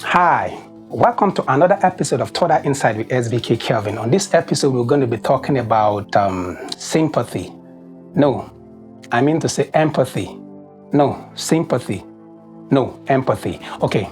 Hi, welcome to another episode of Total Insight with SBK Kelvin. On this episode, we're going to be talking about sympathy. No, I mean to say empathy. No, sympathy. No, empathy. Okay,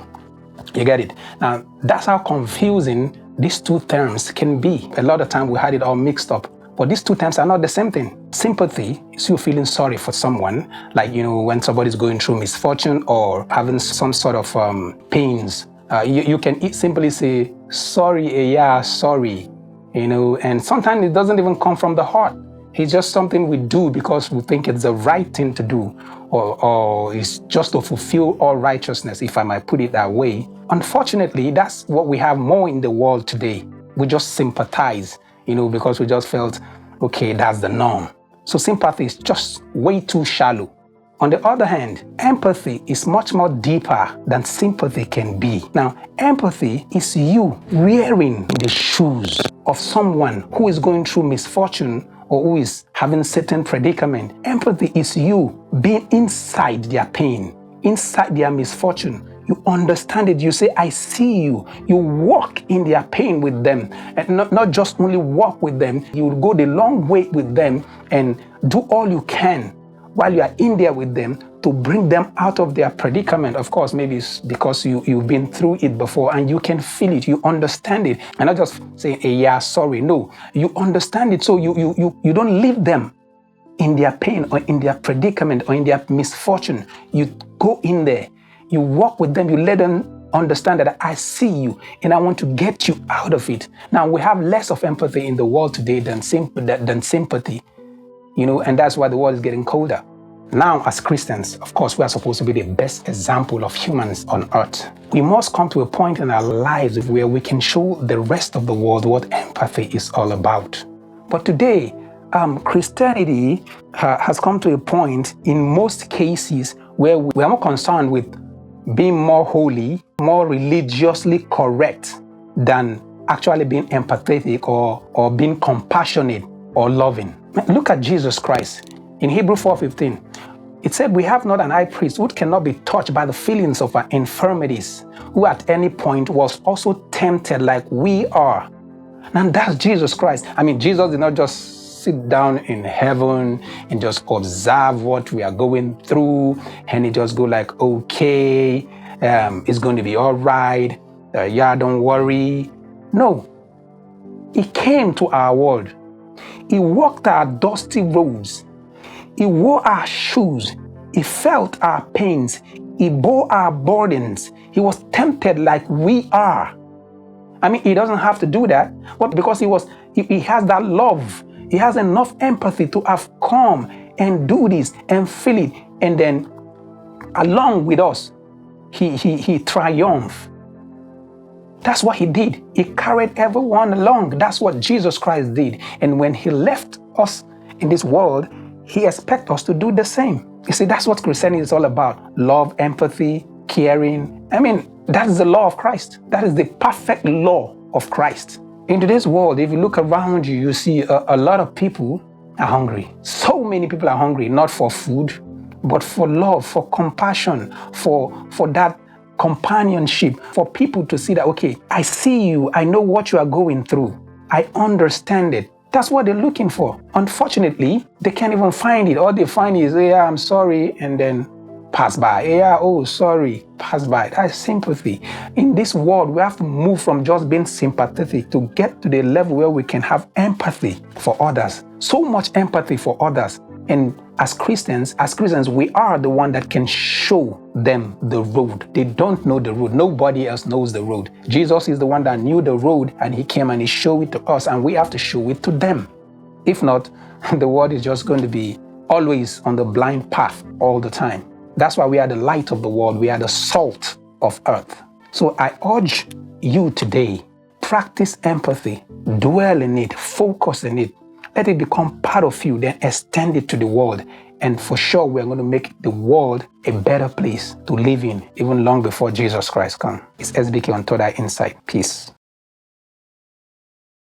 you get it. Now, that's how confusing these two terms can be. A lot of time we had it all mixed up. But these two terms are not the same thing. Sympathy is you feeling sorry for someone, like, when somebody's going through misfortune or having some sort of pains. You can simply say, sorry, yeah, sorry, and sometimes it doesn't even come from the heart. It's just something we do because we think it's the right thing to do, or it's just to fulfill all righteousness, if I might put it that way. Unfortunately, that's what we have more in the world today. We just sympathize, because we just felt, okay, that's the norm. So sympathy is just way too shallow. On the other hand, empathy is much more deeper than sympathy can be. Now, empathy is you wearing the shoes of someone who is going through misfortune or who is having certain predicament. Empathy is you being inside their pain, inside their misfortune. You understand it. You say, I see you. You walk in their pain with them. And not just only walk with them, you will go the long way with them and do all you can while you are in there with them to bring them out of their predicament. Of course, maybe it's because you've been through it before and you can feel it, you understand it. And not just saying, hey, yeah, sorry. No, you understand it. So you don't leave them in their pain or in their predicament or in their misfortune. You go in there, you walk with them, you let them understand that I see you and I want to get you out of it. Now, we have less of empathy in the world today than sympathy. And that's why the world is getting colder. Now, as Christians, of course, we are supposed to be the best example of humans on earth. We must come to a point in our lives where we can show the rest of the world what empathy is all about. But today, Christianity has come to a point in most cases where we are more concerned with being more holy, more religiously correct than actually being empathetic or being compassionate or loving. Look at Jesus Christ. In Hebrews 4:15, it said, we have not an high priest who cannot be touched by the feelings of our infirmities, who at any point was also tempted like we are. And that's Jesus Christ. Jesus did not just sit down in heaven and just observe what we are going through and he just go like, okay, it's going to be all right. Yeah, don't worry. No, he came to our world. He walked our dusty roads. He wore our shoes. He felt our pains. He bore our burdens. He was tempted like we are. He doesn't have to do that, but because he has that love. He has enough empathy to have come and do this and feel it. And then along with us, he triumphed. That's what he did. He carried everyone along. That's what Jesus Christ did. And when he left us in this world, he expects us to do the same. You see, that's what Christianity is all about. Love, empathy, caring. That is the law of Christ. That is the perfect law of Christ. In today's world, if you look around you, you see a lot of people are hungry. So many people are hungry, not for food, but for love, for compassion, for that companionship, for people to see that, okay, I see you, I know what you are going through, I understand it. That's what they're looking for. Unfortunately, they can't even find it. All they find is, yeah, I'm sorry, and then pass by. Yeah, oh, sorry, pass by. That's sympathy. In this world, we have to move from just being sympathetic to get to the level where we can have empathy for others. So much empathy for others. And as Christians, we are the one that can show them the road. They don't know the road. Nobody else knows the road. Jesus is the one that knew the road, and he came and he showed it to us, and we have to show it to them. If not, the world is just going to be always on the blind path all the time. That's why we are the light of the world. We are the salt of earth. So I urge you today, practice empathy, dwell in it, focus in it. Let it become part of you, then extend it to the world. And for sure, we're going to make the world a better place to live in, even long before Jesus Christ comes. It's SBK on Total Insight. Peace.